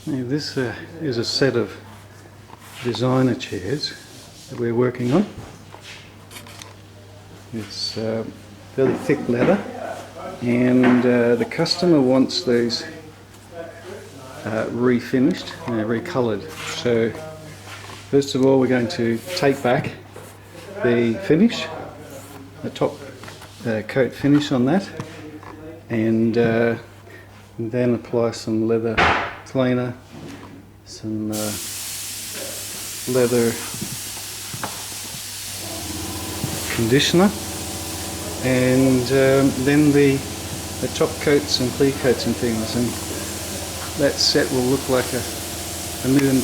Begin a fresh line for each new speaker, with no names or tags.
Now this is a set of designer chairs that we're working on. It's fairly thick leather, and the customer wants these refinished, recoloured. So first of all we're going to take back the finish, the top coat finish on that, and then apply some leather cleaner, some leather conditioner, and then the top coats and clear coats and things, and that set will look like $1 million.